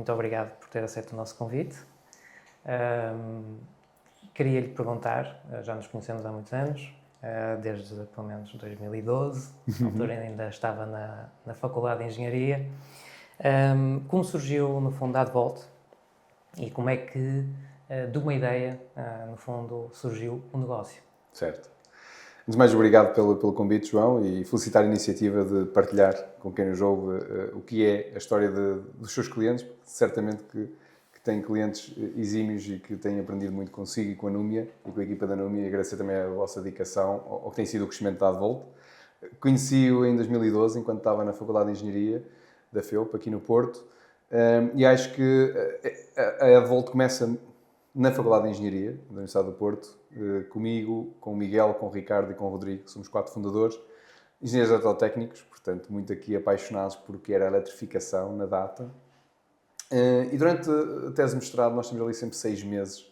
muito obrigado por ter aceito o nosso convite. Queria lhe perguntar, já nos conhecemos há muitos anos, desde pelo menos 2012, na altura ainda estava na Faculdade de Engenharia. Como surgiu, no fundo, a Advolt e como é que, de uma ideia, no fundo, surgiu o negócio? Certo. Antes de mais, obrigado pelo convite, João, e felicitar a iniciativa de partilhar com quem nos ouve o que é a história dos seus clientes, porque certamente que têm clientes exímios e que têm aprendido muito consigo e com a Númia e com a equipa da Númia, e agradecer também a vossa dedicação ao que tem sido o crescimento da Advolt. Conheci-o em 2012, enquanto estava na Faculdade de Engenharia da FEUP, aqui no Porto, e acho que a Advolt começa na Faculdade de Engenharia da Universidade do Porto, comigo, com o Miguel, com o Ricardo e com o Rodrigo, somos 4 fundadores, engenheiros eletrotécnicos, portanto, muito aqui apaixonados por que era a eletrificação na data. E durante a tese de mestrado nós temos ali sempre 6 meses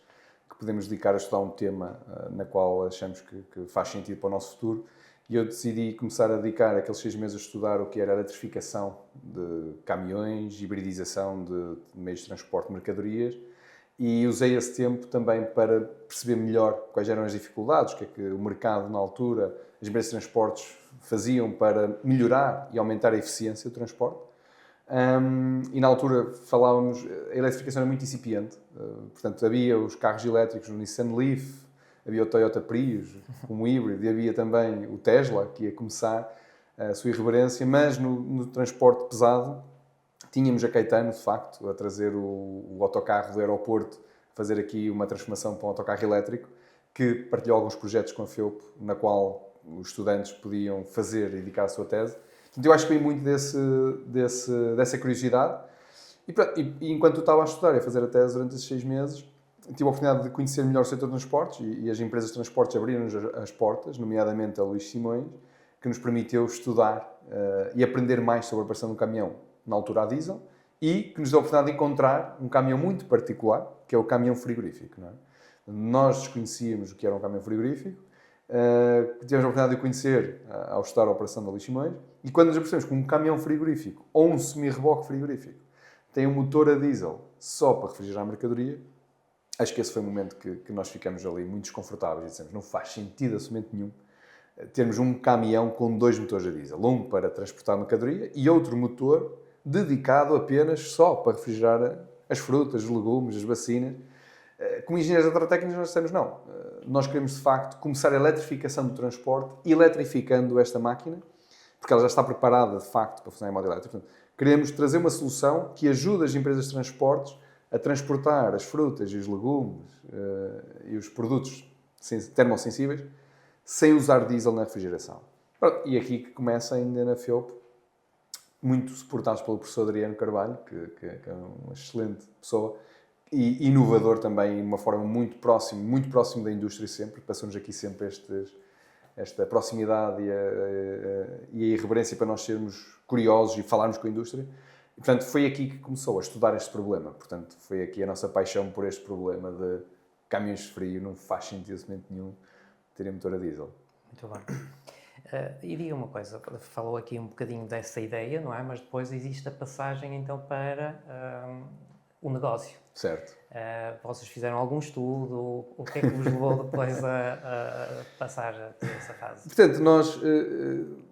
que podemos dedicar a estudar um tema na qual achamos que faz sentido para o nosso futuro. E eu decidi começar a dedicar aqueles 6 meses a estudar o que era a eletrificação de caminhões, hibridização de meios de transporte de mercadorias, e usei esse tempo também para perceber melhor quais eram as dificuldades, o que é que o mercado na altura, as empresas de transportes faziam para melhorar e aumentar a eficiência do transporte. E na altura falávamos, a eletrificação era muito incipiente, portanto havia os carros elétricos, o Nissan Leaf, havia o Toyota Prius como híbrido, e havia também o Tesla, que ia começar a sua irreverência, mas no transporte pesado tínhamos a Caetano, de facto, a trazer o autocarro do aeroporto, fazer aqui uma transformação para um autocarro elétrico, que partilhou alguns projetos com a FEUP, na qual os estudantes podiam fazer e dedicar a sua tese. Portanto, eu acho que veio muito dessa curiosidade. E enquanto eu estava a estudar e a fazer a tese durante esses 6 meses, tive a oportunidade de conhecer melhor o setor de transportes, e as empresas de transportes abriram-nos as portas, nomeadamente a Luís Simões, que nos permitiu estudar e aprender mais sobre a operação de um caminhão, na altura a diesel, e que nos deu a oportunidade de encontrar um caminhão muito particular, que é o caminhão frigorífico. Não é? Nós desconhecíamos o que era um caminhão frigorífico, tivemos a oportunidade de conhecer ao estudar a operação da Luís Simões, e quando nos apercebemos que um caminhão frigorífico ou um semi-reboque frigorífico tem um motor a diesel só para refrigerar a mercadoria, acho que esse foi o momento que nós ficamos ali muito desconfortáveis e dissemos, não faz sentido absolutamente nenhum termos um caminhão com 2 motores a diesel, um para transportar mercadoria e outro motor dedicado apenas só para refrigerar as frutas, os legumes, as vacinas. Como engenheiros eletrotécnicos nós dissemos, não, nós queremos de facto começar a eletrificação do transporte, eletrificando esta máquina, porque ela já está preparada de facto para funcionar em modo elétrico. Portanto, queremos trazer uma solução que ajude as empresas de transportes a transportar as frutas e os legumes e os produtos termossensíveis sem usar diesel na refrigeração. E aqui que começa ainda na FEUP, muito suportados pelo professor Adriano Carvalho, que é uma excelente pessoa, e inovador também, de uma forma muito próximo da indústria sempre, passamos aqui sempre esta proximidade e a irreverência para nós sermos curiosos e falarmos com a indústria. E, portanto, foi aqui que começou a estudar este problema. Portanto, foi aqui a nossa paixão por este problema de caminhões de frio, não faz sentido absolutamente nenhum terem motor a diesel. Muito bem. E diga uma coisa, falou aqui um bocadinho dessa ideia, não é? Mas depois existe a passagem então para o negócio. Certo. Vocês fizeram algum estudo? O que é que vos levou depois a passar por essa fase? Portanto, nós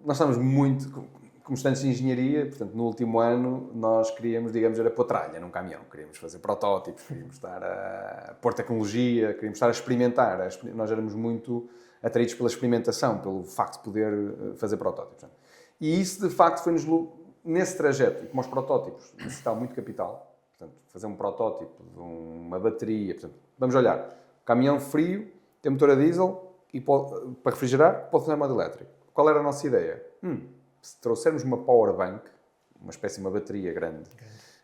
estávamos muito, como estudantes de engenharia, portanto, no último ano nós queríamos, digamos, era pôr tralha num caminhão. Queríamos fazer protótipos, queríamos estar a pôr tecnologia, queríamos estar a experimentar. Nós éramos muito atraídos pela experimentação, pelo facto de poder fazer protótipos. E isso, de facto, foi-nos nesse trajeto, e como os protótipos necessitavam muito capital, portanto, fazer um protótipo de uma bateria, portanto, vamos olhar, caminhão frio, tem motor a diesel, e para refrigerar, pode funcionar em modo elétrico. Qual era a nossa ideia? Se trouxermos uma power bank, uma espécie de uma bateria grande,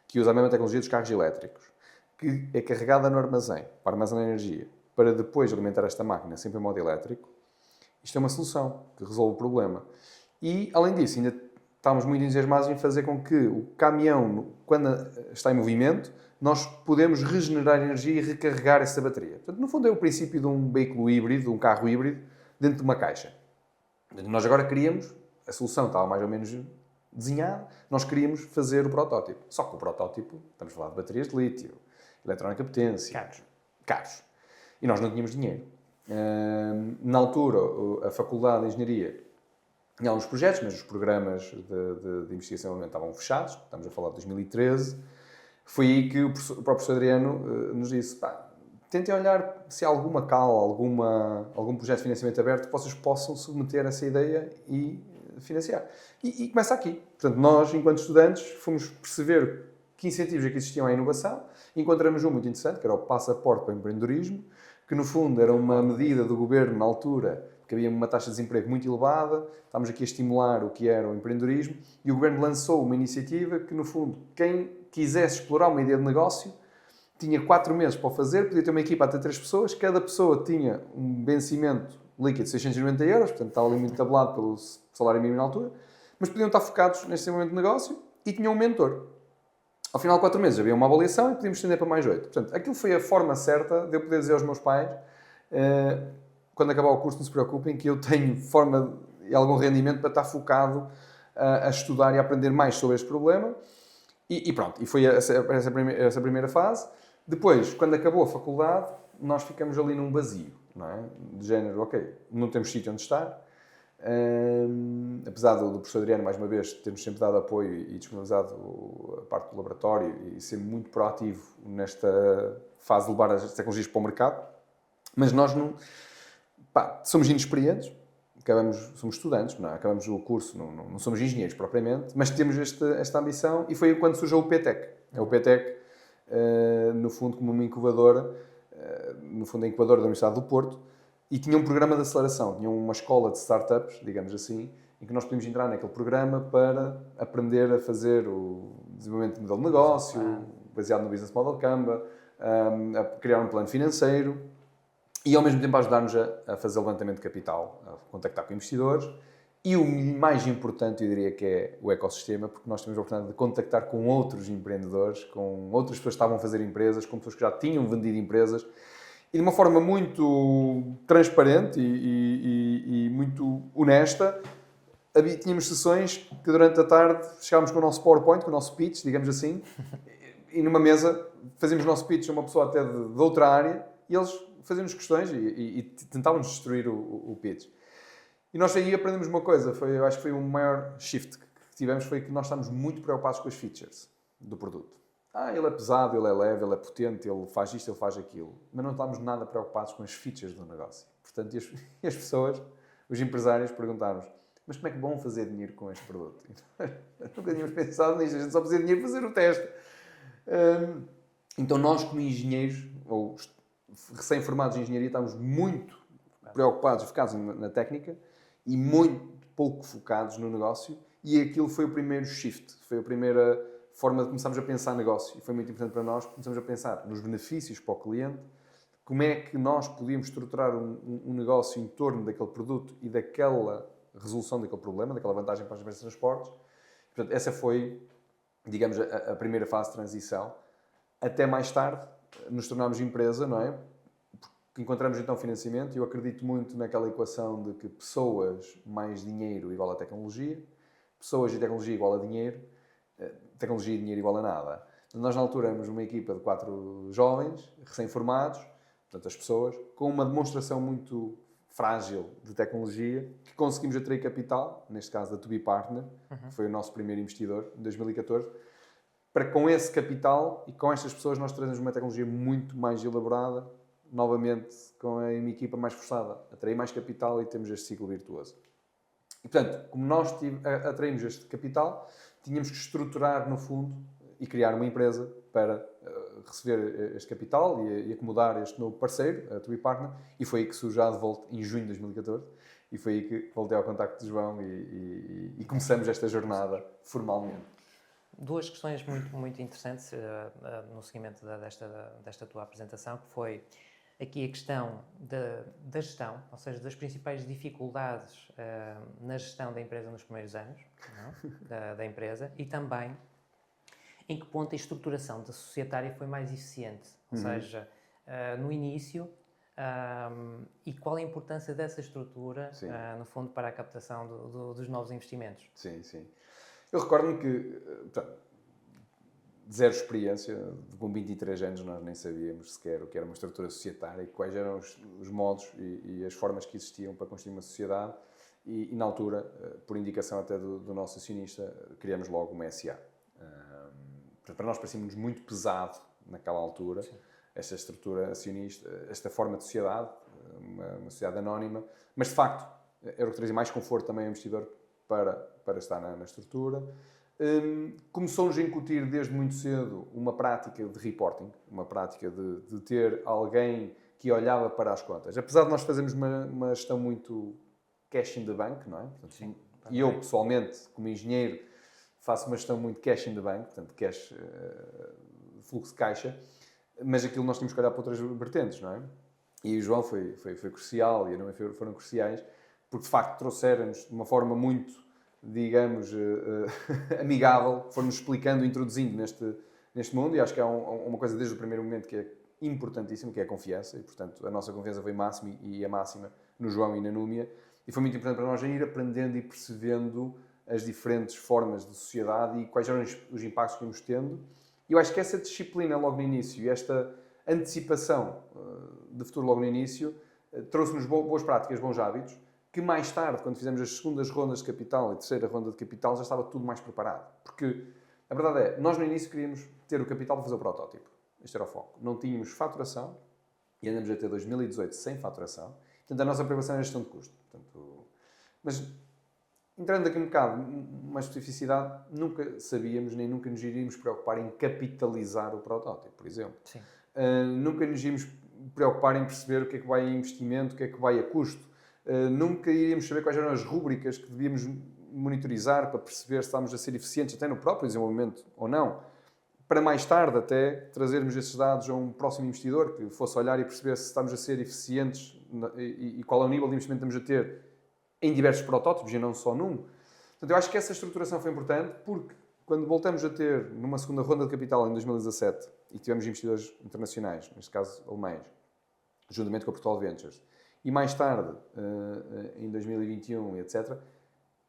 que usa a mesma tecnologia dos carros elétricos, que é carregada no armazém, para armazenar energia, para depois alimentar esta máquina sempre em modo elétrico, isto é uma solução que resolve o problema. E, além disso, ainda estamos muito entusiasmados em fazer com que o caminhão, quando está em movimento, nós podemos regenerar energia e recarregar essa bateria. Portanto, no fundo é o princípio de um veículo híbrido, de um carro híbrido, dentro de uma caixa. Nós agora queríamos, a solução estava mais ou menos desenhado, nós queríamos fazer o protótipo. Só que o protótipo, estamos a falar de baterias de lítio, eletrónica potência, caros. E nós não tínhamos dinheiro. Na altura, a Faculdade de Engenharia tinha alguns projetos, mas os programas de investigação estavam fechados, estamos a falar de 2013. Foi aí que o próprio professor Adriano nos disse, tentem olhar se há alguma cala, algum projeto de financiamento aberto que vocês possam submeter essa ideia e financiar. E começa aqui. Portanto, nós, enquanto estudantes, fomos perceber que incentivos é que existiam à inovação. Encontramos um muito interessante, que era o passaporte para o empreendedorismo, que no fundo era uma medida do governo na altura, porque havia uma taxa de desemprego muito elevada, estávamos aqui a estimular o que era o empreendedorismo, e o governo lançou uma iniciativa que, no fundo, quem quisesse explorar uma ideia de negócio tinha 4 meses para o fazer, podia ter uma equipa até 3 pessoas, cada pessoa tinha um vencimento líquido de 690 euros, portanto estava ali muito tabelado pelo salário mínimo na altura, mas podiam estar focados neste momento de negócio e tinham um mentor. Ao final de 4 meses havia uma avaliação e podíamos estender para mais 8. Portanto, aquilo foi a forma certa de eu poder dizer aos meus pais, quando acabar o curso, não se preocupem, que eu tenho forma e algum rendimento para estar focado a estudar e a aprender mais sobre este problema. E pronto, e foi essa primeira fase. Depois, quando acabou a faculdade, nós ficamos ali num vazio, não é? De género, ok, não temos sítio onde estar. Apesar do professor Adriano, mais uma vez, ter-nos sempre dado apoio e disponibilizado a parte do laboratório e ser muito proativo nesta fase de levar as tecnologias para o mercado, mas nós não... somos inexperientes, somos estudantes, não é? Acabamos o curso, não somos engenheiros propriamente, mas temos esta ambição e foi quando surgiu o PTEC. O PTEC, no fundo, como uma incubadora, no fundo a incubadora da Universidade do Porto, e tinha um programa de aceleração, tinha uma escola de startups, digamos assim, em que nós podíamos entrar naquele programa para aprender a fazer o desenvolvimento de modelo de negócio, baseado no Business Model Canva, a criar um plano financeiro e, ao mesmo tempo, ajudar-nos a fazer levantamento de capital, a contactar com investidores. E o mais importante, eu diria que é o ecossistema, porque nós temos a oportunidade de contactar com outros empreendedores, com outras pessoas que estavam a fazer empresas, com pessoas que já tinham vendido empresas, e de uma forma muito transparente e muito honesta. Tínhamos sessões que durante a tarde chegávamos com o nosso PowerPoint, com o nosso pitch, digamos assim, e numa mesa fazíamos o nosso pitch a uma pessoa até de outra área, e eles faziam-nos questões e tentavam-nos destruir o pitch. E nós aí aprendemos uma coisa, eu acho que foi o maior shift que tivemos, foi que nós estamos muito preocupados com as features do produto. Ele é pesado, ele é leve, ele é potente, ele faz isto, ele faz aquilo. Mas não estamos nada preocupados com as features do negócio. Portanto, e as pessoas, os empresários, perguntaram-nos, mas como é que vão fazer dinheiro com este produto? Nunca tínhamos pensado nisto, a gente só fazia dinheiro para fazer o teste. Então nós, como engenheiros, ou recém-formados em engenharia, estamos muito preocupados, focados na técnica e muito pouco focados no negócio, e aquilo foi o primeiro shift, foi a primeira forma de começarmos a pensar negócio, e foi muito importante para nós, começamos a pensar nos benefícios para o cliente, como é que nós podíamos estruturar um negócio em torno daquele produto e daquela resolução daquele problema, daquela vantagem para as empresas de transportes. Portanto, essa foi, digamos, a primeira fase de transição. Até mais tarde nos tornámos empresa, não é? Porque encontramos então financiamento, e eu acredito muito naquela equação de que pessoas mais dinheiro igual a tecnologia, pessoas e tecnologia igual a dinheiro, tecnologia e dinheiro igual a nada. Nós, na altura, éramos uma equipa de 4 jovens, recém-formados, portanto, as pessoas, com uma demonstração muito frágil de tecnologia, que conseguimos atrair capital, neste caso da To Be Partner, que foi o nosso primeiro investidor, em 2014, para com esse capital e com estas pessoas nós trazemos uma tecnologia muito mais elaborada, novamente com a minha equipa mais forçada, atrair mais capital e temos este ciclo virtuoso. E, portanto, como nós atraímos este capital, tínhamos que estruturar, no fundo, e criar uma empresa para receber este capital e acomodar este novo parceiro, a To Be Partner, e foi aí que surgiu a Advolt em junho de 2014, e foi aí que voltei ao contacto de João e começamos esta jornada formalmente. 2 questões muito interessantes no seguimento desta tua apresentação, que foi aqui a questão da gestão, ou seja, das principais dificuldades na gestão da empresa nos primeiros anos, não? da empresa, e também em que ponto a estruturação da societária foi mais eficiente, ou seja, no início, e qual a importância dessa estrutura, no fundo, para a captação dos novos investimentos. Sim, sim. Eu recordo-me que, portanto, de zero experiência, com 23 anos nós nem sabíamos sequer o que era uma estrutura societária e quais eram os modos e as formas que existiam para construir uma sociedade e na altura, por indicação até do nosso acionista, criamos logo uma SA. Para nós parecia-nos muito pesado naquela altura, sim, esta estrutura acionista, esta forma de sociedade, uma sociedade anónima, mas de facto era o que trazia mais conforto também ao investidor para estar na estrutura. Começou-nos a incutir desde muito cedo uma prática de reporting, uma prática de ter alguém que olhava para as contas. Apesar de nós fazermos uma gestão muito cash in the bank, não é? Portanto, sim, e eu, pessoalmente, como engenheiro, faço uma gestão muito cash in the bank, portanto, cash, fluxo de caixa, mas aquilo nós temos que olhar para outras vertentes, não é? E o João foi crucial, e a Numa foram cruciais, porque de facto trouxeram-nos de uma forma muito, digamos, amigável, foram-nos explicando, introduzindo neste mundo, e acho que há uma coisa desde o primeiro momento que é importantíssima, que é a confiança, e portanto a nossa confiança foi máxima e a máxima no João e na Númia, e foi muito importante para nós ir aprendendo e percebendo as diferentes formas de sociedade e quais eram os impactos que íamos tendo. E eu acho que essa disciplina logo no início e esta antecipação de futuro logo no início trouxe-nos boas práticas, bons hábitos, que mais tarde, quando fizemos as segundas rondas de capital e a terceira ronda de capital, já estava tudo mais preparado. Porque a verdade é, nós no início queríamos ter o capital para fazer o protótipo. Este era o foco. Não tínhamos faturação e andamos até 2018 sem faturação. Portanto, a nossa preocupação era a gestão de custo. Portanto, mas, entrando aqui um bocado, uma especificidade, nunca sabíamos, nem nunca nos iríamos preocupar em capitalizar o protótipo, por exemplo. Sim. Nunca nos iríamos preocupar em perceber o que é que vai a investimento, o que é que vai a custo. Nunca iríamos saber quais eram as rúbricas que devíamos monitorizar para perceber se estávamos a ser eficientes até no próprio desenvolvimento ou não. Para mais tarde até trazermos esses dados a um próximo investidor que fosse olhar e perceber se estamos a ser eficientes e qual é o nível de investimento que estamos a ter em diversos protótipos e não só num. Portanto, eu acho que essa estruturação foi importante porque quando voltamos a ter numa segunda ronda de capital em 2017 e tivemos investidores internacionais, neste caso alemães, juntamente com a Portugal Ventures, e mais tarde, em 2021 e etc.,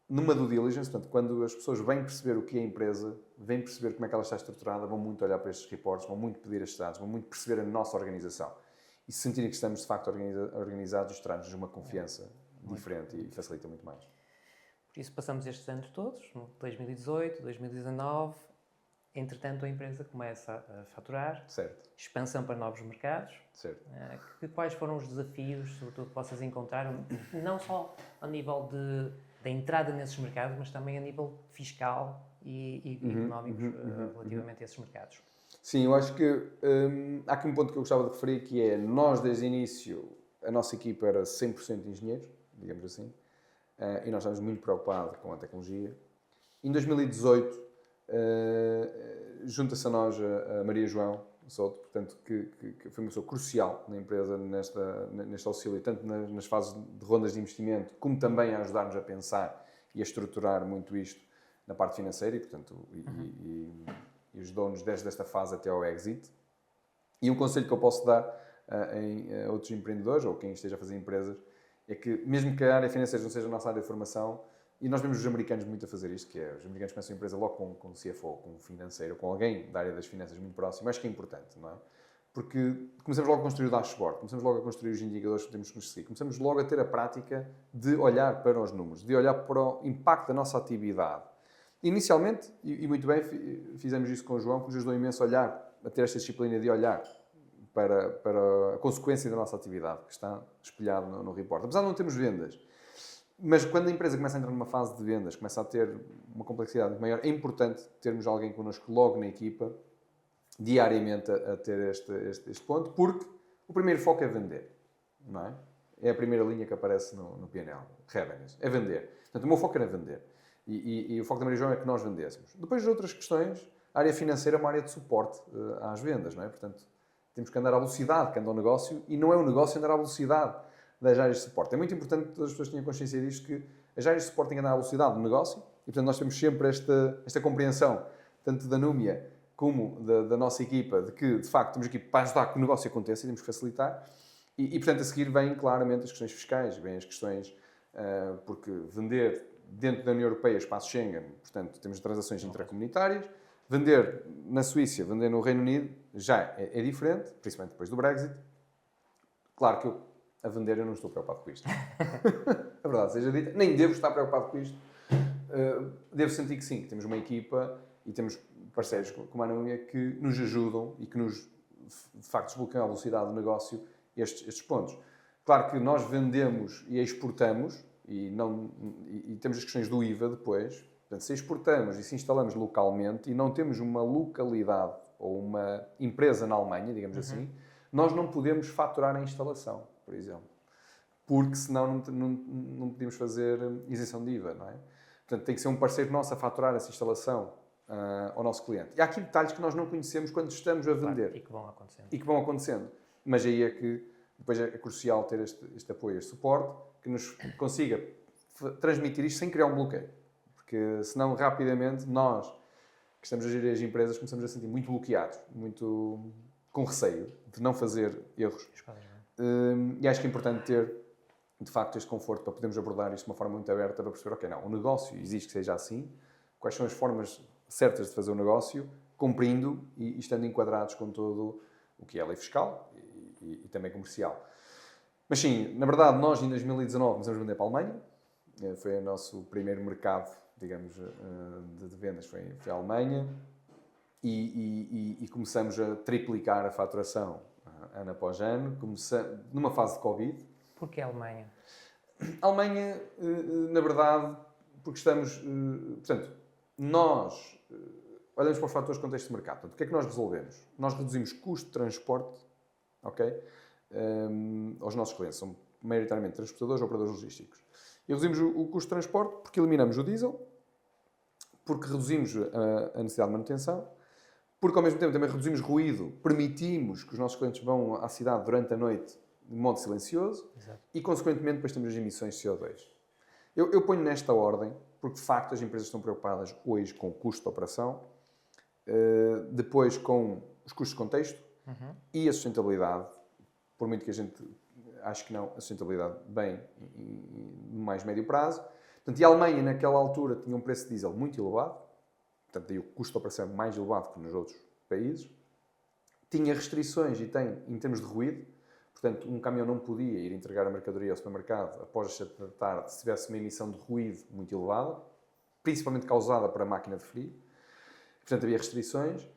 numa due diligence, portanto, quando as pessoas vêm perceber o que é a empresa, vêm perceber como é que ela está estruturada, vão muito olhar para estes reportes, vão muito pedir estes dados, vão muito perceber a nossa organização. E se sentirem que estamos, de facto, organizados, traz-nos uma confiança diferente e facilita muito mais. Por isso passamos estes anos todos, 2018, 2019, entretanto a empresa começa a faturar, certo, expansão para novos mercados. Certo. Quais foram os desafios, sobretudo, que possas encontrar, não só ao nível da entrada nesses mercados, mas também a nível fiscal e económicos relativamente a esses mercados? Sim, eu acho que há aqui um ponto que eu gostava de referir, que é, nós desde o início, a nossa equipa era 100% de engenheiros, digamos assim, e nós estávamos muito preocupados com a tecnologia. Em 2018, junta-se a nós a Maria João Souto, portanto, que foi uma pessoa crucial na empresa neste auxílio, tanto nas fases de rondas de investimento, como também a ajudar-nos a pensar e a estruturar muito isto na parte financeira, e, portanto, e ajudou-nos desde esta fase até ao exit. E um conselho que eu posso dar a outros empreendedores, ou quem esteja a fazer empresas, é que, mesmo que a área financeira não seja a nossa área de formação, e nós vemos os americanos muito a fazer isto, que é, os americanos começam a empresa logo com o CFO, com o financeiro, com alguém da área das finanças muito próximo. Acho que é importante, não é? Porque começamos logo a construir o dashboard, começamos logo a construir os indicadores que temos que nos seguir, começamos logo a ter a prática de olhar para os números, de olhar para o impacto da nossa atividade. Inicialmente, e muito bem, fizemos isso com o João, que nos ajudou imenso a olhar, a ter esta disciplina de olhar para a consequência da nossa atividade, que está espelhado no report. Apesar de não termos vendas, mas quando a empresa começa a entrar numa fase de vendas, começa a ter uma complexidade muito maior, é importante termos alguém connosco logo na equipa, diariamente a ter este ponto, porque o primeiro foco é vender, não é? É a primeira linha que aparece no P&L, revenues, é vender. Portanto, o meu foco era vender. E o foco da Maria João é que nós vendêssemos. Depois de outras questões, a área financeira é uma área de suporte às vendas, não é? Portanto, temos que andar à velocidade que anda o negócio, e não é o negócio andar à velocidade das áreas de suporte. É muito importante que todas as pessoas tenham consciência disto, que as áreas de suporte têm que andar à velocidade do negócio, e portanto nós temos sempre esta compreensão, tanto da Númia como da nossa equipa, de que, de facto, temos aqui para ajudar que o negócio aconteça e temos que facilitar. E portanto, a seguir vêm claramente as questões fiscais, vêm as questões, porque vender dentro da União Europeia, espaço Schengen, portanto, temos transações intracomunitárias. Vender na Suíça, vender no Reino Unido, já é diferente, principalmente depois do Brexit. Claro que a vender eu não estou preocupado com isto. A verdade seja dita, nem devo estar preocupado com isto. Devo sentir que sim, que temos uma equipa e temos parceiros como a Anúnia que nos ajudam e que nos, de facto, desbloqueiam a velocidade do negócio estes pontos. Claro que nós vendemos e exportamos e temos as questões do IVA depois. Portanto, se exportamos e se instalamos localmente e não temos uma localidade ou uma empresa na Alemanha, digamos assim, nós não podemos faturar a instalação, por exemplo. Porque senão não podíamos fazer isenção de IVA, não é? Portanto, tem que ser um parceiro nosso a faturar essa instalação ao nosso cliente. E há aqui detalhes que nós não conhecemos quando estamos a vender. Claro, e que vão acontecendo. E que vão acontecendo. Mas aí é que depois é crucial ter este apoio, este suporte, que nos consiga transmitir isto sem criar um bloqueio. Porque senão, rapidamente, nós, que estamos a gerir as empresas, começamos a sentir muito bloqueados, muito com receio de não fazer erros. E acho que é importante ter, de facto, este conforto para podermos abordar isto de uma forma muito aberta para perceber, ok, não, o negócio exige que seja assim, quais são as formas certas de fazer o negócio, cumprindo e estando enquadrados com todo o que é a lei fiscal e também comercial. Mas sim, na verdade, nós em 2019 começamos a vender para a Alemanha, foi o nosso primeiro mercado, digamos, de vendas, foi a Alemanha, e começamos a triplicar a faturação ano após ano, numa fase de Covid. Porquê a Alemanha? A Alemanha, na verdade, porque estamos... Portanto, nós olhamos para os fatores de contexto de mercado. Portanto, o que é que nós resolvemos? Nós reduzimos custo de transporte, ok? Aos nossos clientes. São maioritariamente transportadores ou operadores logísticos. E reduzimos o custo de transporte porque eliminamos o diesel, porque reduzimos a necessidade de manutenção, porque ao mesmo tempo também reduzimos ruído, permitimos que os nossos clientes vão à cidade durante a noite de modo silencioso. Exato. E, consequentemente, depois temos as emissões de CO2. Eu ponho nesta ordem, porque de facto as empresas estão preocupadas hoje com o custo de operação, depois com os custos de contexto e a sustentabilidade, por muito que a gente ache que não, a sustentabilidade bem no mais médio prazo. Portanto, e a Alemanha, naquela altura, tinha um preço de diesel muito elevado, portanto, daí o custo de operação mais elevado que nos outros países. Tinha restrições e tem em termos de ruído, portanto, um caminhão não podia ir entregar a mercadoria ao supermercado após as 7 da tarde se tivesse uma emissão de ruído muito elevada, principalmente causada por a máquina de frio. Portanto, havia restrições.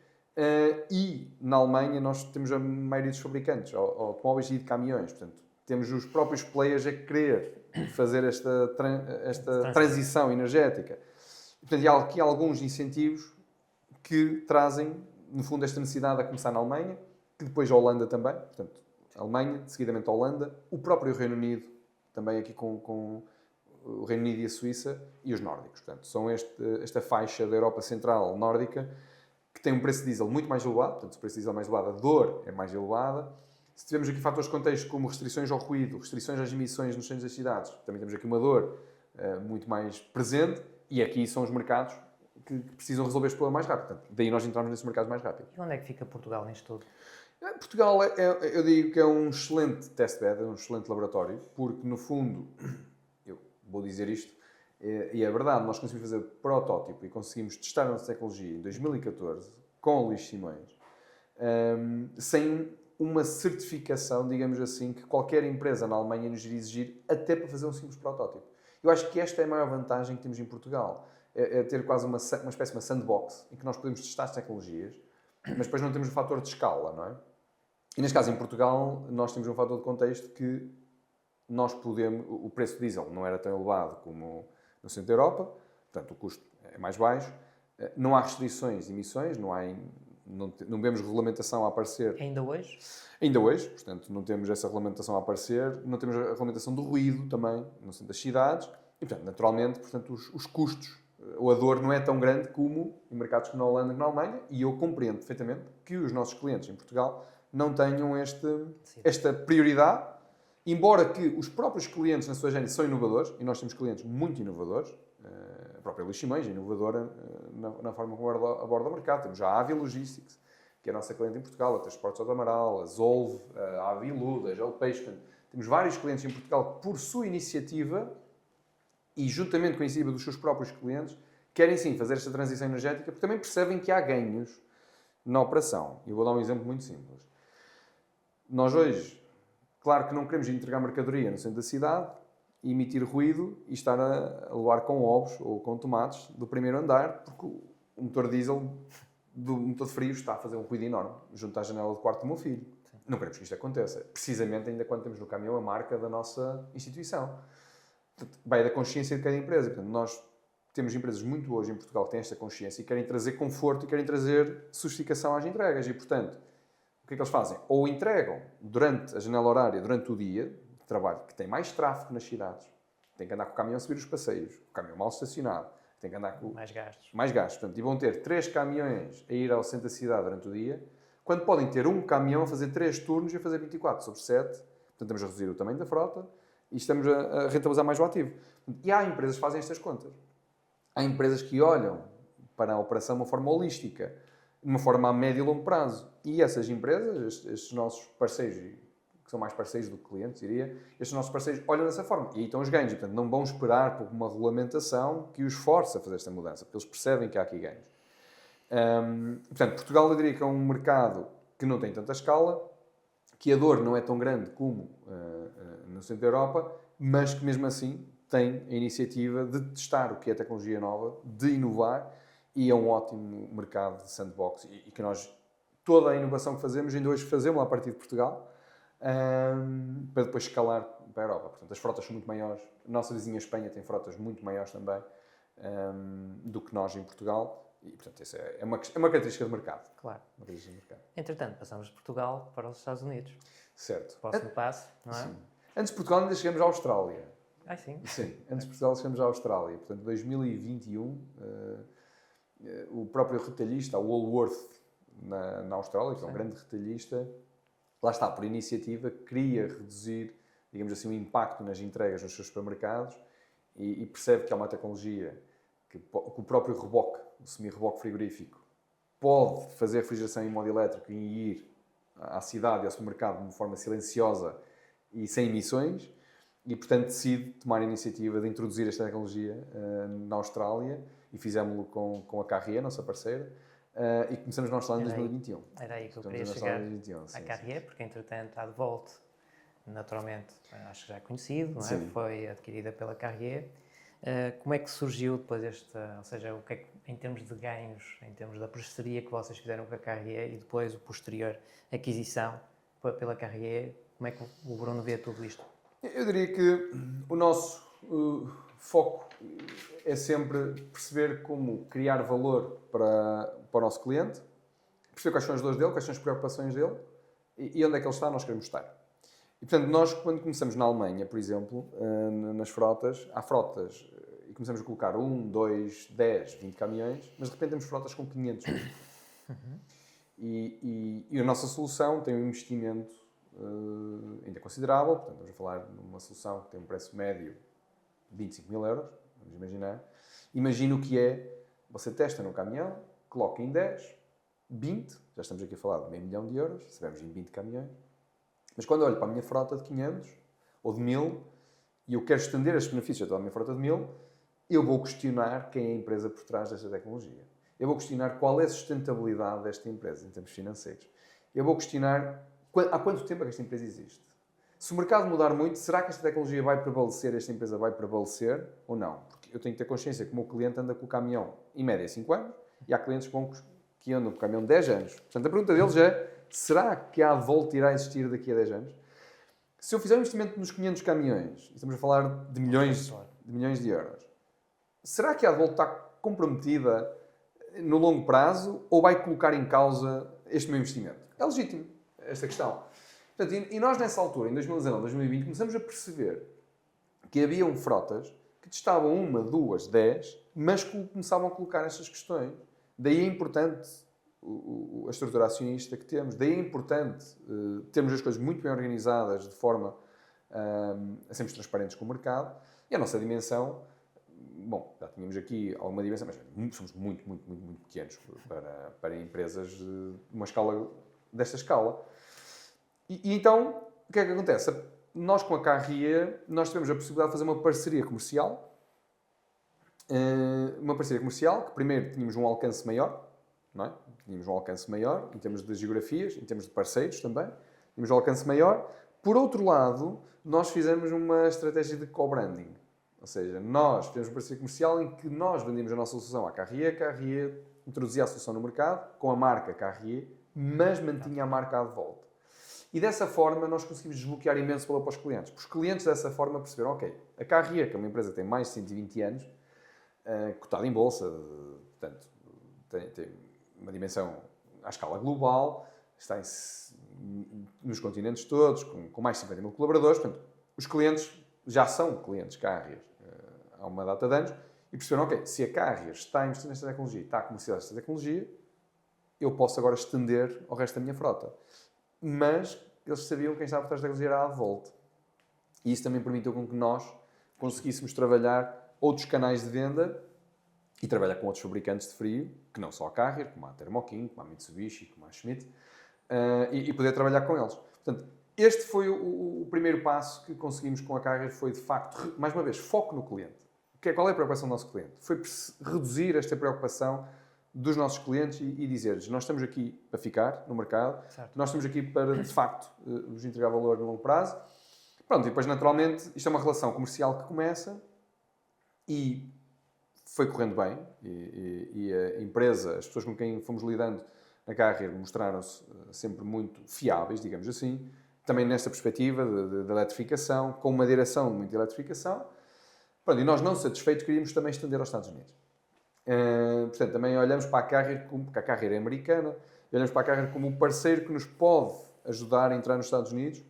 E na Alemanha nós temos a maioria dos fabricantes, automóveis e de caminhões. Portanto, temos os próprios players a querer fazer esta transição energética. Portanto, há aqui alguns incentivos que trazem, no fundo, esta necessidade a começar na Alemanha, que depois a Holanda também. Portanto, a Alemanha, seguidamente a Holanda, o próprio Reino Unido, também aqui com o Reino Unido e a Suíça, e os nórdicos. Portanto, são esta faixa da Europa Central nórdica que tem um preço de diesel muito mais elevado. Portanto, se o preço de diesel é mais elevado, a dor é mais elevada. Se tivermos aqui fatores de contexto como restrições ao ruído, restrições às emissões nos centros das cidades, também temos aqui uma dor muito mais presente, e aqui são os mercados que precisam resolver este problema mais rápido. Portanto, daí nós entramos nesses mercados mais rápido. E onde é que fica Portugal nisto tudo? Portugal, eu digo que é um excelente testbed, é um excelente laboratório, porque, no fundo, eu vou dizer isto, e é verdade, nós conseguimos fazer protótipo e conseguimos testar a nossa tecnologia em 2014 com o Luís Simões, sem uma certificação, digamos assim, que qualquer empresa na Alemanha nos iria exigir até para fazer um simples protótipo. Eu acho que esta é a maior vantagem que temos em Portugal, é ter quase uma espécie de uma sandbox em que nós podemos testar as tecnologias, mas depois não temos o fator de escala, não é? E neste caso, em Portugal, nós temos um fator de contexto que nós podemos... O preço do diesel não era tão elevado como no centro da Europa, portanto, o custo é mais baixo. Não há restrições de emissões, não vemos regulamentação a aparecer. Ainda hoje? Ainda hoje, portanto, não temos essa regulamentação a aparecer. Não temos a regulamentação do ruído também, no centro das cidades. E, portanto, naturalmente, portanto, os custos, ou a dor não é tão grande como em mercados como na Holanda e na Alemanha. E eu compreendo perfeitamente que os nossos clientes em Portugal não tenham esta prioridade, embora que os próprios clientes na sua gênese são inovadores, e nós temos clientes muito inovadores. A própria Luís Simões é inovadora na forma como aborda o mercado. Temos já a Avi Logistics, que é a nossa cliente em Portugal, a Transportes do Amaral, a Zolve, a Aviluda, a Gel Peixe. Temos vários clientes em Portugal que, por sua iniciativa, e juntamente com a iniciativa dos seus próprios clientes, querem sim fazer esta transição energética porque também percebem que há ganhos na operação. Eu vou dar um exemplo muito simples. Nós hoje, claro que não queremos entregar mercadoria no centro da cidade e emitir ruído e estar a levar com ovos ou com tomates do primeiro andar, porque o motor diesel do motor de frio está a fazer um ruído enorme junto à janela do quarto do meu filho. Sim. Não queremos que isto aconteça. Precisamente ainda quando temos no caminhão a marca da nossa instituição. Portanto, vai da consciência de cada empresa. Portanto, nós temos empresas muito boas em Portugal que têm esta consciência e querem trazer conforto e querem trazer sofisticação às entregas. E, portanto, o que é que eles fazem? Ou entregam durante a janela horária, durante o dia de trabalho, que tem mais tráfego nas cidades, tem que andar com o caminhão a subir os passeios, o caminhão mal estacionado, tem que andar com... Mais gastos. Mais gastos. Portanto, e vão ter 3 caminhões a ir ao centro da cidade durante o dia, quando podem ter um caminhão a fazer 3 turnos e a fazer 24 sobre 7. Portanto, estamos a reduzir o tamanho da frota e estamos a rentabilizar mais o ativo. E há empresas que fazem estas contas. Há empresas que olham para a operação de uma forma holística, de uma forma a médio e longo prazo. E essas empresas, estes nossos parceiros, que são mais parceiros do que clientes, diria, estes nossos parceiros olham dessa forma. E aí estão os ganhos. E, portanto, não vão esperar por uma regulamentação que os force a fazer esta mudança, porque eles percebem que há aqui ganhos. Portanto, Portugal, eu diria que é um mercado que não tem tanta escala, que a dor não é tão grande como no centro da Europa, mas que mesmo assim tem a iniciativa de testar o que é tecnologia nova, de inovar, e é um ótimo mercado de sandbox e que nós, toda a inovação que fazemos, ainda hoje fazemos a partir de Portugal, para depois escalar para a Europa. Portanto, as frotas são muito maiores. A nossa vizinha Espanha tem frotas muito maiores também do que nós em Portugal. E, portanto, isso é uma característica do mercado. Claro. Uma característica do mercado. Entretanto, passamos de Portugal para os Estados Unidos. Certo. Próximo passo, não é? Sim. Antes de Portugal ainda chegamos à Austrália. Sim. Sim, antes de Portugal chegamos à Austrália. Portanto, 2021, o próprio retalhista, o Woolworth, na Austrália, que é um grande retalhista, lá está, por iniciativa, queria reduzir, digamos assim, o impacto nas entregas nos seus supermercados e percebe que há uma tecnologia que o próprio reboque, o semi-reboque frigorífico, pode fazer refrigeração em modo elétrico e ir à cidade e ao supermercado de uma forma silenciosa e sem emissões, e, portanto, decide tomar a iniciativa de introduzir esta tecnologia na Austrália e fizemos-lo com a Carrier, nossa parceira, e começamos na Austrália em 2021. Era aí que eu queria chegar, a Carrier, porque, entretanto, a Advolt, naturalmente, acho que já é conhecido, não é? Foi adquirida pela Carrier. Como é que surgiu depois ou seja, o que é que, em termos de ganhos, em termos da parceria que vocês fizeram com a Carrier e depois o posterior aquisição pela Carrier, como é que o Bruno vê tudo isto? Eu diria que o nosso foco é sempre perceber como criar valor para o nosso cliente, perceber quais são as dores dele, quais são as preocupações dele e onde é que ele está, nós queremos estar. E, portanto, nós, quando começamos na Alemanha, por exemplo, nas frotas, há frotas e começamos a colocar 1, 2, 10, 20 caminhões, mas de repente temos frotas com 500 mil. E a nossa solução tem um investimento ainda considerável, portanto, estamos a falar de uma solução que tem um preço médio de 25 mil euros, vamos imaginar. Imagina o que é, você testa no caminhão, coloca em 10, 20, já estamos aqui a falar de meio milhão de euros, se tivermos em 20 caminhões, mas quando olho para a minha frota de 500 ou de 1000 e eu quero estender estes benefícios a toda a minha frota de 1000, eu vou questionar quem é a empresa por trás desta tecnologia. Eu vou questionar qual é a sustentabilidade desta empresa em termos financeiros. Eu vou questionar há quanto tempo é que esta empresa existe. Se o mercado mudar muito, será que esta tecnologia vai prevalecer, esta empresa vai prevalecer ou não? Porque eu tenho que ter consciência que o meu cliente anda com o caminhão em média 5 anos e há clientes que andam com o caminhão 10 anos. Portanto, a pergunta deles é: será que a Advolt irá existir daqui a 10 anos? Se eu fizer um investimento nos 500 caminhões, e estamos a falar de milhões de euros, será que a Advolt está comprometida no longo prazo ou vai colocar em causa este meu investimento? É legítimo esta questão. Portanto, e nós nessa altura, em 2019, 2020, começamos a perceber que haviam frotas que testavam 1, 2, 10, mas que começavam a colocar estas questões. Daí é importante a estrutura acionista que temos. Daí é importante termos as coisas muito bem organizadas de forma a sermos transparentes com o mercado. E a nossa dimensão, bom, já tínhamos aqui alguma dimensão, mas somos muito pequenos para empresas de uma escala desta escala. E então, o que é que acontece? Nós com a Carrier, nós tivemos a possibilidade de fazer uma parceria comercial uma parceria comercial que primeiro tínhamos um alcance maior, não é? Tínhamos um alcance maior em termos de geografias, em termos de parceiros também, tínhamos um alcance maior. Por outro lado, nós fizemos uma estratégia de co-branding, ou seja, nós fizemos uma parceria comercial em que nós vendíamos a nossa solução à Carrier, a Carrier introduzia a solução no mercado com a marca Carrier, mas mantinha a marca à volta. E dessa forma nós conseguimos desbloquear imenso valor para os clientes. Os clientes dessa forma perceberam, ok, a Carrier, que é uma empresa que tem mais de 120 anos, cotada em bolsa, portanto, tem uma dimensão à escala global, está nos continentes todos, com mais de 50 mil colaboradores, portanto, os clientes já são clientes Carrier há uma data de anos e perceberam, ok, se a Carrier está a investir nesta tecnologia, está a comercializar esta tecnologia, eu posso agora estender ao resto da minha frota. Mas eles sabiam que quem estava por trás da tecnologia era a Volt. E isso também permitiu com que nós conseguíssemos trabalhar outros canais de venda e trabalhar com outros fabricantes de frio, que não só a Carrier, como a Thermo King, como a Mitsubishi, como a Schmidt, e poder trabalhar com eles. Portanto, este foi o primeiro passo que conseguimos com a Carrier, foi de facto, mais uma vez, foco no cliente. Qual é a preocupação do nosso cliente? Foi reduzir esta preocupação dos nossos clientes e dizer-lhes, nós estamos aqui para ficar no mercado, certo. Nós estamos aqui para, de facto, vos entregar valor no longo prazo. Pronto, e depois, naturalmente, isto é uma relação comercial que começa e foi correndo bem e a empresa, as pessoas com quem fomos lidando na Carrier mostraram-se sempre muito fiáveis, digamos assim, também nesta perspectiva de eletrificação, com uma direção de muita eletrificação. Pronto, e nós, não satisfeitos, queríamos também estender aos Estados Unidos. Portanto, também olhamos para a Carrier, porque a Carrier é americana, e olhamos para a Carrier como um parceiro que nos pode ajudar a entrar nos Estados Unidos,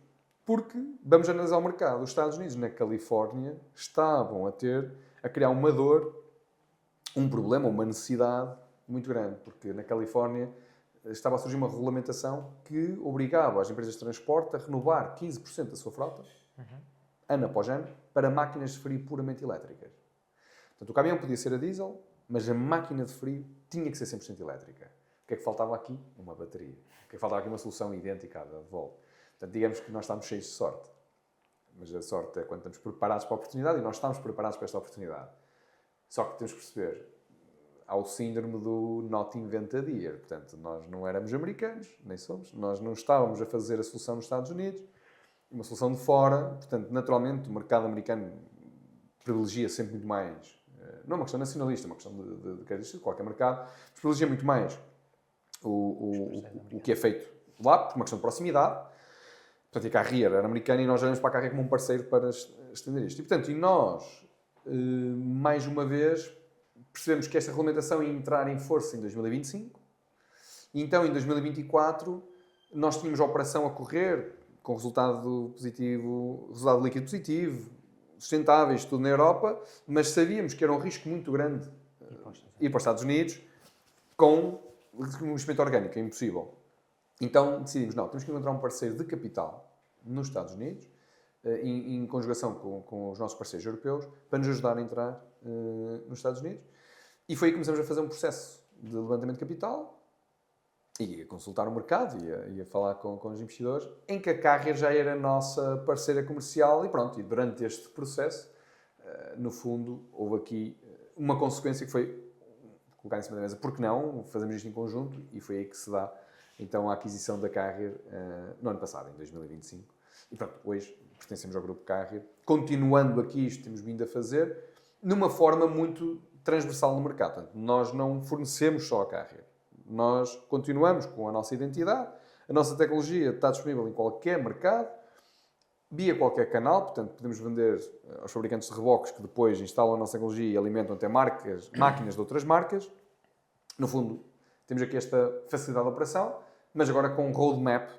porque vamos analisar o mercado. Os Estados Unidos, na Califórnia, estavam a criar uma dor, um problema, uma necessidade muito grande, porque na Califórnia estava a surgir uma regulamentação que obrigava as empresas de transporte a renovar 15% da sua frota, ano após ano, para máquinas de frio puramente elétricas. Portanto, o caminhão podia ser a diesel, mas a máquina de frio tinha que ser 100% elétrica. O que é que faltava aqui? Uma bateria. O que é que faltava aqui? Uma solução idêntica à da Volt. Portanto, digamos que nós estamos cheios de sorte. Mas a sorte é quando estamos preparados para a oportunidade e nós estamos preparados para esta oportunidade. Só que temos que perceber, há o síndrome do not invented here. Portanto, nós não éramos americanos, nem somos. Nós não estávamos a fazer a solução nos Estados Unidos, uma solução de fora. Portanto, naturalmente, o mercado americano privilegia sempre muito mais. Não é uma questão nacionalista, é uma questão de qualquer mercado. Mas privilegia muito mais o que é feito lá, por uma questão de proximidade. Portanto, a Carrier era americana e nós olhamos para a Carrier como um parceiro para estender isto. E, portanto, nós, mais uma vez, percebemos que esta regulamentação ia entrar em força em 2025. E então, em 2024, nós tínhamos a operação a correr com resultado positivo, resultado líquido positivo, sustentáveis, tudo na Europa, mas sabíamos que era um risco muito grande ir para os Estados Unidos com um investimento orgânico, é impossível. Então decidimos, não, temos que encontrar um parceiro de capital nos Estados Unidos, em conjugação com os nossos parceiros europeus, para nos ajudar a entrar nos Estados Unidos. E foi aí que começamos a fazer um processo de levantamento de capital, e a consultar o mercado, e a falar com os investidores, em que a Carrier já era a nossa parceira comercial, e pronto, e durante este processo, no fundo, houve aqui uma consequência que foi colocar em cima da mesa, porque não, fazemos isto em conjunto, e foi aí que se dá, então, a aquisição da Carrier no ano passado, em 2025. E pronto, hoje pertencemos ao grupo Carrier, continuando aqui isto que temos vindo a fazer, numa forma muito transversal no mercado. Portanto, nós não fornecemos só a Carrier. Nós continuamos com a nossa identidade, a nossa tecnologia está disponível em qualquer mercado, via qualquer canal, portanto podemos vender aos fabricantes de reboques que depois instalam a nossa tecnologia e alimentam até máquinas de outras marcas. No fundo, temos aqui esta facilidade de operação, mas agora com um roadmap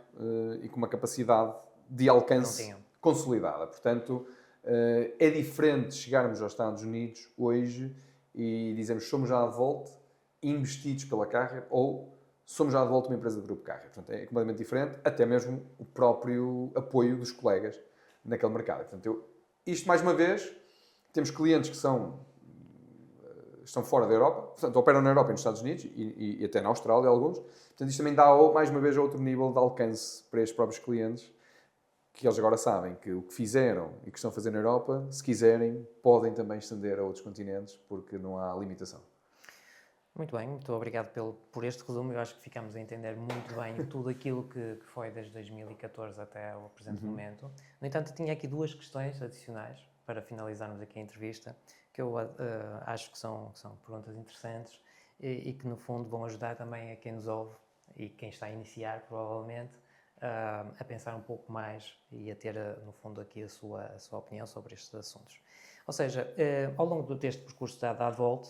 e com uma capacidade de alcance consolidada. Portanto, é diferente chegarmos aos Estados Unidos hoje e dizermos somos já de volta, investidos pela Carrier, ou somos já de volta uma empresa do grupo Carrier. Portanto, é completamente diferente, até mesmo o próprio apoio dos colegas naquele mercado. Portanto, isto, mais uma vez, temos clientes que estão fora da Europa, portanto, operam na Europa e nos Estados Unidos, e até na Austrália, alguns. Portanto, isto também dá, mais uma vez, outro nível de alcance para estes próprios clientes, que eles agora sabem que o que fizeram e que estão a fazer na Europa, se quiserem, podem também estender a outros continentes, porque não há limitação. Muito bem, muito obrigado por este resumo. Eu acho que ficamos a entender muito bem tudo aquilo que foi desde 2014 até o presente momento. No entanto, tinha aqui duas questões adicionais para finalizarmos aqui a entrevista, que eu acho que são perguntas interessantes e que, no fundo, vão ajudar também a quem nos ouve e quem está a iniciar, provavelmente, a pensar um pouco mais e a ter, no fundo, aqui a sua opinião sobre estes assuntos. Ou seja, ao longo deste percurso da Advolt,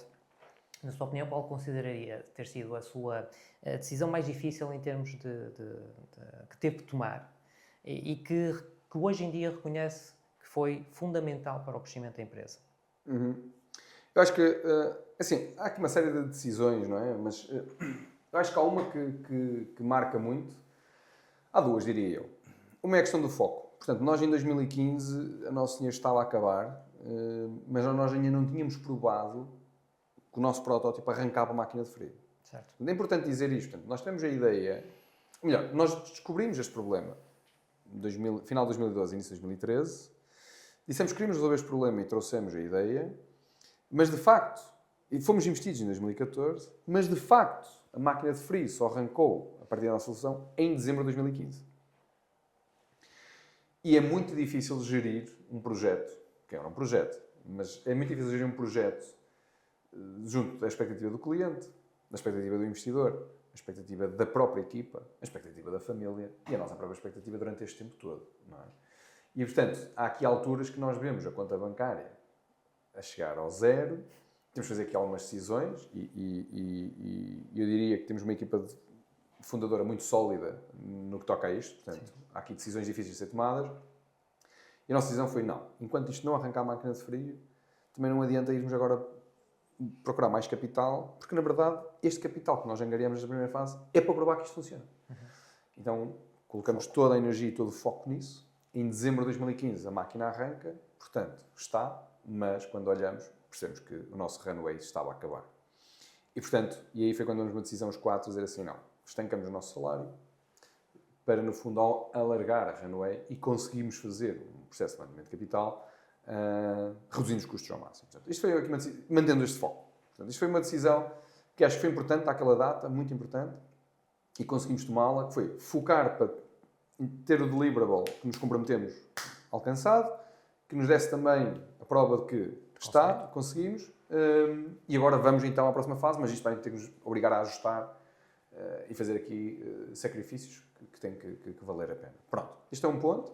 na sua opinião, qual consideraria ter sido a sua decisão mais difícil em termos que teve que tomar e que hoje em dia reconhece que foi fundamental para o crescimento da empresa? Eu acho que, assim, há aqui uma série de decisões, não é? Mas eu acho que há uma que marca muito. Há duas, diria eu. Uma é a questão do foco. Portanto, nós em 2015, a nosso dinheiro estava a acabar, mas nós ainda não tínhamos provado que o nosso protótipo arrancava a máquina de frio. Certo. É importante dizer isto. Portanto, nós temos a ideia... Melhor, nós descobrimos este problema final de 2012, início de 2013. Dissemos que queríamos resolver este problema e trouxemos a ideia. Mas, de facto, e fomos investidos em 2014, mas, de facto, a máquina de frio só arrancou a partir da nossa solução em dezembro de 2015. E é muito difícil gerir um projeto, que era um projeto, mas é muito difícil gerir um projeto junto da expectativa do cliente, da expectativa do investidor, da expectativa da própria equipa, a expectativa da família e a nossa própria expectativa durante este tempo todo. Não é? E, portanto, há aqui alturas que nós vemos a conta bancária a chegar ao zero, temos que fazer aqui algumas decisões e eu diria que temos uma equipa fundadora muito sólida no que toca a isto, portanto, sim, há aqui decisões difíceis de ser tomadas e a nossa decisão foi não, enquanto isto não arrancar a máquina de frio, também não adianta irmos agora procurar mais capital, porque na verdade este capital que nós angariamos na primeira fase é para provar que isto funciona. Então colocamos toda a energia e todo o foco nisso. Em dezembro de 2015 a máquina arranca, portanto está, mas quando olhamos percebemos que o nosso runway estava a acabar. E portanto, e aí foi quando tomamos uma decisão os quatro, dizer assim, não, estancamos o nosso salário para no fundo alargar a runway e conseguimos fazer um processo de levantamento de capital reduzindo os custos ao máximo. Portanto, isto foi aqui uma decisão, mantendo este foco. Portanto, isto foi uma decisão que acho que foi importante àquela data, muito importante, e conseguimos tomá-la, que foi focar para ter o deliverable que nos comprometemos alcançado, que nos desse também a prova de que conseguimos, e agora vamos então à próxima fase, mas isto vai ter que nos obrigar a ajustar e fazer aqui sacrifícios que têm que valer a pena. Pronto, isto é um ponto.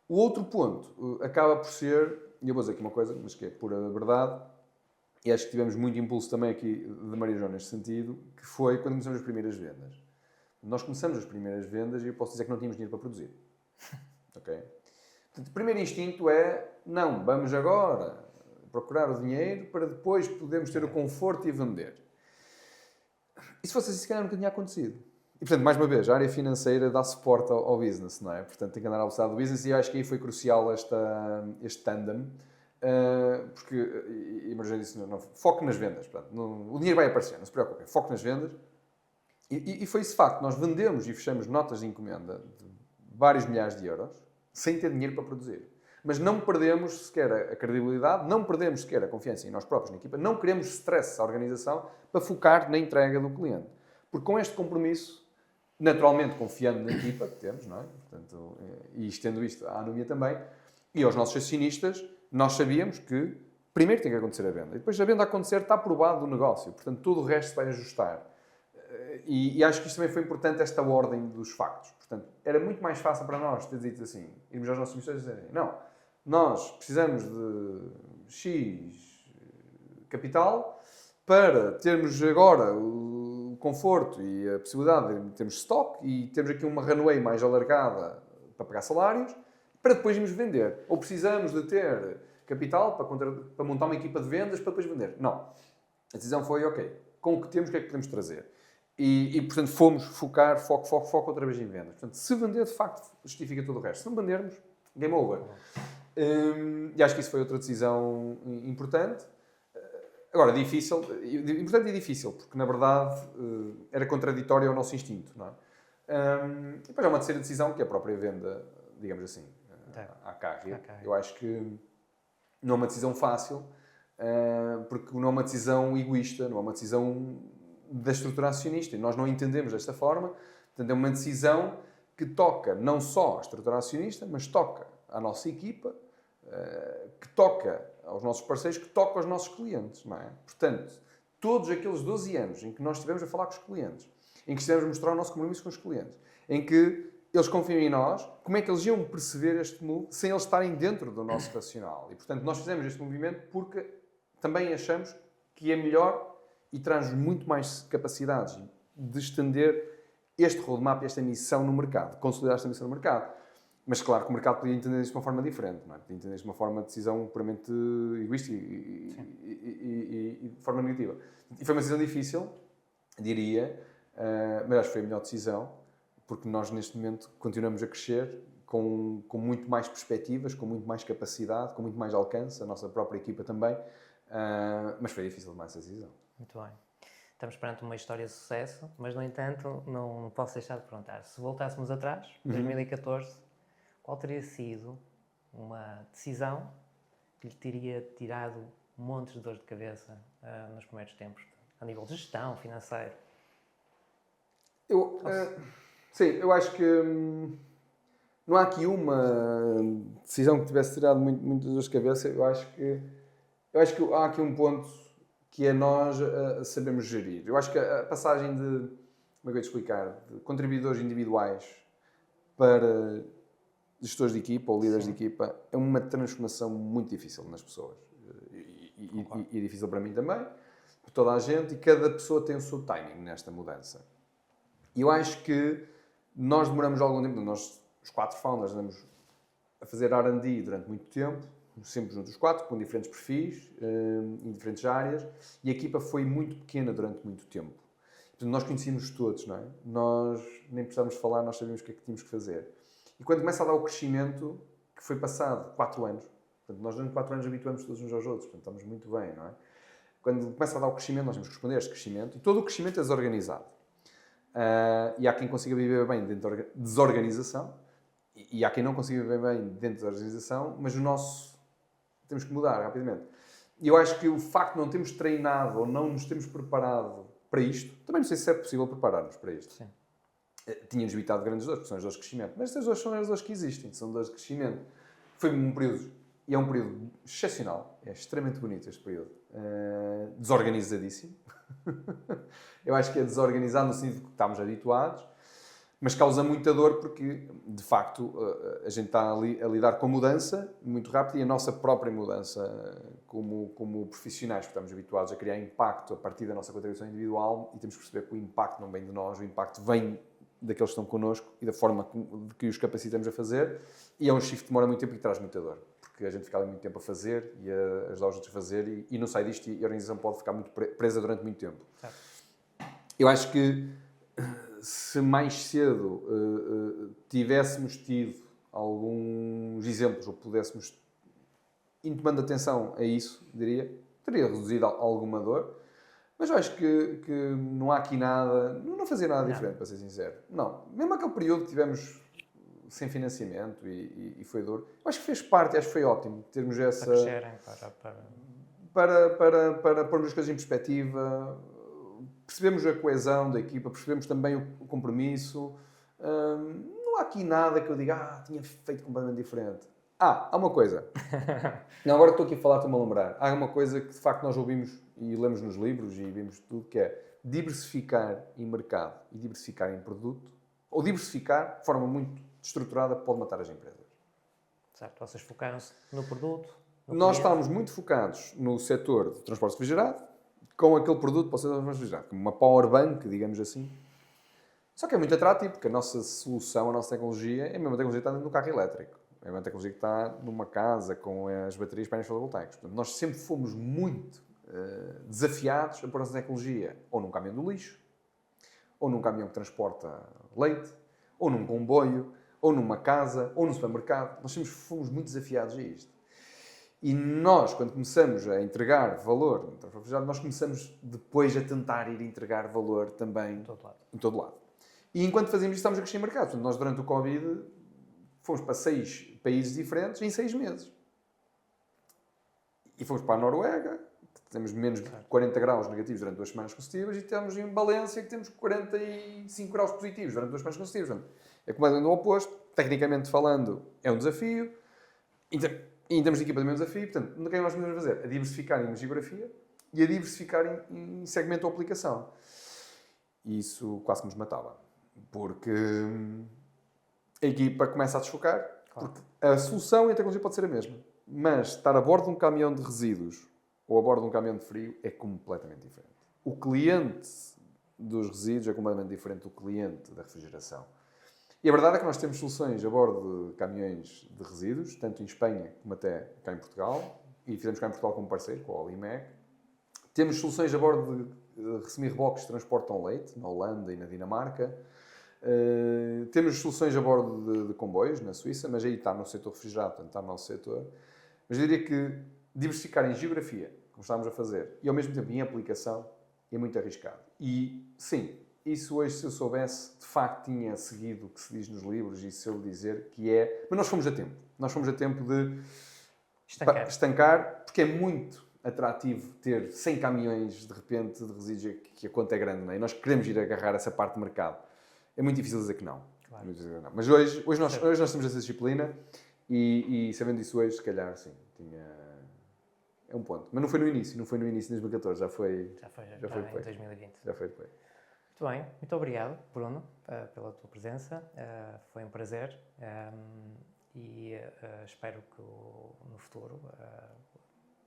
O outro ponto acaba por ser, e eu vou dizer aqui uma coisa, mas que é pura verdade, e acho que tivemos muito impulso também aqui de Maria João neste sentido, que foi quando começamos as primeiras vendas. Nós começamos as primeiras vendas e eu posso dizer que não tínhamos dinheiro para produzir. Ok? Portanto, o primeiro instinto é, não, vamos agora procurar o dinheiro para depois podermos ter o conforto e vender. E se fosse assim, se calhar nunca tinha acontecido. E, portanto, mais uma vez, a área financeira dá suporte ao business, não é? Portanto, tem que andar ao lado do business e eu acho que aí foi crucial este tandem, porque, e Marjane disse, não, foco nas vendas. Portanto, o dinheiro vai aparecer, não se preocupem, foco nas vendas. E foi esse facto, nós vendemos e fechamos notas de encomenda de vários milhares de euros, sem ter dinheiro para produzir. Mas não perdemos sequer a credibilidade, não perdemos sequer a confiança em nós próprios, na equipa, não queremos stress à organização para focar na entrega do cliente. Porque com este compromisso, naturalmente confiando na equipa que temos, não é? Portanto, e estendo isto à Anúmia também, e aos nossos acionistas, nós sabíamos que primeiro tem que acontecer a venda. E depois a venda acontecer está aprovado o negócio. Portanto, todo o resto se vai ajustar. E acho que isto também foi importante, esta ordem dos factos. Portanto, era muito mais fácil para nós ter dito assim, irmos aos nossos acionistas e dizerem, não, nós precisamos de X capital para termos agora o conforto e a possibilidade de termos stock e termos aqui uma runway mais alargada para pagar salários, para depois irmos vender. Ou precisamos de ter capital para montar uma equipa de vendas para depois vender. Não. A decisão foi, ok, com o que temos, o que é que podemos trazer? E portanto, fomos focar, foco outra vez em vendas. Portanto, se vender, de facto, justifica todo o resto. Se não vendermos, game over. E acho que isso foi outra decisão importante. Agora, difícil, importante e difícil, porque, na verdade, era contraditório ao nosso instinto, não é? E depois há uma terceira decisão, que é a própria venda digamos assim, à À carga. carga. Eu acho que não é uma decisão fácil, porque não é uma decisão egoísta, não é uma decisão da estrutura acionista. E nós não entendemos desta forma. Portanto, é uma decisão que toca não só à estrutura acionista, mas toca à nossa equipa, que toca aos nossos parceiros, que toca aos nossos clientes, não é? Portanto, todos aqueles 12 anos em que nós estivemos a falar com os clientes, em que estivemos a mostrar o nosso compromisso com os clientes, em que eles confiam em nós, como é que eles iam perceber este move sem eles estarem dentro do nosso racional? E, portanto, nós fizemos este movimento porque também achamos que é melhor e traz muito mais capacidades de estender este roadmap, esta missão no mercado, consolidar esta missão no mercado. Mas claro que o mercado podia entender isto de uma forma diferente, não é? Podia entender isto de uma forma de decisão puramente egoísta e de forma negativa. E foi uma decisão difícil, diria, mas acho que foi a melhor decisão, porque nós neste momento continuamos a crescer com muito mais perspectivas, com muito mais capacidade, com muito mais alcance, a nossa própria equipa também, mas foi difícil tomar essa decisão. Muito bem. Estamos perante uma história de sucesso, mas, no entanto, não posso deixar de perguntar. Se voltássemos atrás, 2014, qual teria sido uma decisão que lhe teria tirado montes de dor de cabeça nos primeiros tempos, a nível de gestão, financeiro? Sim, eu acho que não há aqui uma decisão que tivesse tirado muitas dores de cabeça. Eu acho que há aqui um ponto que é nós sabemos gerir. Eu acho que a passagem de, como é que eu ia te explicar, de contribuidores individuais para gestores de equipa ou líderes de equipa é uma transformação muito difícil nas pessoas. E difícil para mim também, para toda a gente, e cada pessoa tem o seu timing nesta mudança. E eu acho que nós demoramos algum tempo, nós, os 4 founders, andamos a fazer R&D durante muito tempo, sempre juntos os 4, com diferentes perfis, em diferentes áreas, e a equipa foi muito pequena durante muito tempo. Portanto, nós conhecíamos todos, não é? Nós nem precisávamos falar, nós sabíamos o que é que tínhamos que fazer. E quando começa a dar o crescimento, que foi passado 4 anos, portanto, nós durante 4 anos habituamos todos uns aos outros, portanto, estamos muito bem, não é? Quando começa a dar o crescimento, nós temos que responder a este crescimento, e todo o crescimento é desorganizado. E há quem consiga viver bem dentro da desorganização, e há quem não consiga viver bem dentro da organização, mas o nosso temos que mudar rapidamente. E eu acho que o facto de não termos treinado ou não nos termos preparado para isto, também não sei se é possível preparar-nos para isto. Sim. Tínhamos evitado grandes dores, porque são as dores de crescimento. Mas estas dores são as dores que existem, são dores de crescimento. Foi um período, e é um período excepcional, é extremamente bonito este período. Desorganizadíssimo. Eu acho que é desorganizado no sentido que estamos habituados, mas causa muita dor porque, de facto, a gente está ali a lidar com a mudança muito rápido e a nossa própria mudança como profissionais, porque estamos habituados a criar impacto a partir da nossa contribuição individual e temos que perceber que o impacto não vem de nós, o impacto vem daqueles que estão connosco e da forma de que os capacitamos a fazer, e é um shift que demora muito tempo e que traz muita dor, porque a gente fica ali muito tempo a fazer e a ajudar os outros a fazer e não sai disto e a organização pode ficar muito presa durante muito tempo. Certo. Eu acho que se mais cedo tivéssemos tido alguns exemplos ou pudéssemos ir tomando atenção a isso, diria, teria reduzido alguma dor, mas eu acho que não há aqui nada, não fazia nada diferente, para ser sincero. Não, mesmo aquele período que tivemos sem financiamento e foi duro, eu acho que fez parte, acho que foi ótimo termos essa... Para crescerem, para pormos as coisas em perspectiva. Percebemos a coesão da equipa, percebemos também o compromisso. Não há aqui nada que eu diga, tinha feito completamente diferente. Há uma coisa. Não, agora que estou aqui a falar, estou-me a lembrar. Há uma coisa que, de facto, nós ouvimos e lemos nos livros e vimos tudo, que é diversificar em mercado e diversificar em produto, ou diversificar de forma muito estruturada pode matar as empresas. Certo, vocês focaram-se no produto? Nós estávamos muito focados no setor de transporte refrigerado, com aquele produto para o setor de transporte refrigerado, como uma power bank, digamos assim. Só que é muito atrativo, porque a nossa solução, a nossa tecnologia, é a mesma tecnologia que está dentro do carro elétrico. É a mesma tecnologia que está numa casa com as baterias painéis fotovoltaicos. Portanto, nós sempre fomos muito desafiados a pôr essa tecnologia ou num caminhão do lixo, ou num caminhão que transporta leite, ou num comboio, ou numa casa, ou num supermercado. Nós sempre fomos muito desafiados a isto. E nós, quando começamos a entregar valor no transporte refrigerado, nós começamos depois a tentar ir entregar valor também em todo lado. E enquanto fazíamos isto, estávamos a crescer em mercado. Portanto, nós, durante o Covid, fomos para 6 países diferentes em 6 meses. E fomos para a Noruega, que temos menos de 40 graus negativos durante 2 semanas consecutivas, e temos em Valência, que temos 45 graus positivos durante 2 semanas consecutivas. Portanto, é completamente o oposto. Tecnicamente falando, é um desafio. Em termos de equipa também é um desafio. Portanto, o que é que nós podemos fazer? A diversificar em geografia e a diversificar em segmento ou aplicação. E isso quase que nos matava. Porque a equipa começa a desfocar. Claro. Porque a solução e a tecnologia pode ser a mesma. Mas estar a bordo de um caminhão de resíduos ou a bordo de um caminhão de frio é completamente diferente. O cliente dos resíduos é completamente diferente do cliente da refrigeração. E a verdade é que nós temos soluções a bordo de caminhões de resíduos, tanto em Espanha como até cá em Portugal, e fizemos cá em Portugal como parceiro, com a Olimeg. Temos soluções a bordo de semi-reboques que transportam leite, na Holanda e na Dinamarca. Temos soluções a bordo de comboios, na Suíça, mas aí está no setor refrigerado, portanto está no nosso setor. Mas eu diria que diversificar em geografia, como estávamos a fazer, e ao mesmo tempo em aplicação, é muito arriscado. E sim, isso hoje, se eu soubesse, de facto tinha seguido o que se diz nos livros, e se eu dizer que é... Mas nós fomos a tempo. Nós fomos a tempo de estancar, porque é muito atrativo ter 100 caminhões, de repente, de resíduos, que a conta é grande, não é? E nós queremos ir agarrar essa parte do mercado. É muito difícil dizer que não. Claro. Muito difícil dizer que não. Mas hoje nós temos essa disciplina e sabendo isso hoje, se calhar, sim, é um ponto. Mas não foi no início de 2014, já foi em depois. 2020. Já foi depois. Muito bem, muito obrigado, Bruno, pela tua presença. Foi um prazer e espero que no futuro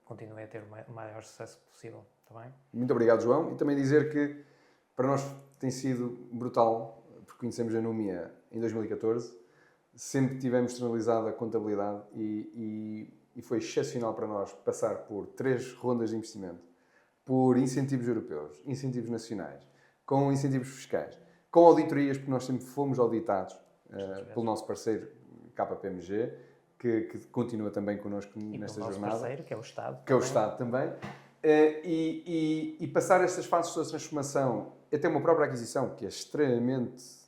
continue a ter o maior sucesso possível. Está bem? Muito obrigado, João. E também dizer que para nós tem sido brutal, porque conhecemos a Númia em 2014, sempre tivemos externalizado a contabilidade e foi excepcional para nós passar por 3 rondas de investimento, por incentivos europeus, incentivos nacionais, com incentivos fiscais, com auditorias, porque nós sempre fomos auditados pelo nosso parceiro KPMG, que continua também connosco nesta jornada. Parceiro, que é o Estado. Que é o Estado também. E passar estas fases de transformação, até uma própria aquisição, que é extremamente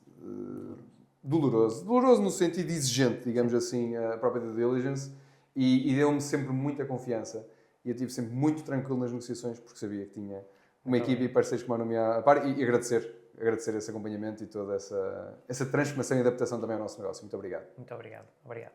doloroso. Doloroso no sentido exigente, digamos assim, a própria due diligence, e deu-me sempre muita confiança. E eu estive sempre muito tranquilo nas negociações, porque sabia que tinha uma equipe e parceiros que me iam a par, e agradecer esse acompanhamento e toda essa transformação e adaptação também ao nosso negócio. Muito obrigado. Muito obrigado. Obrigado.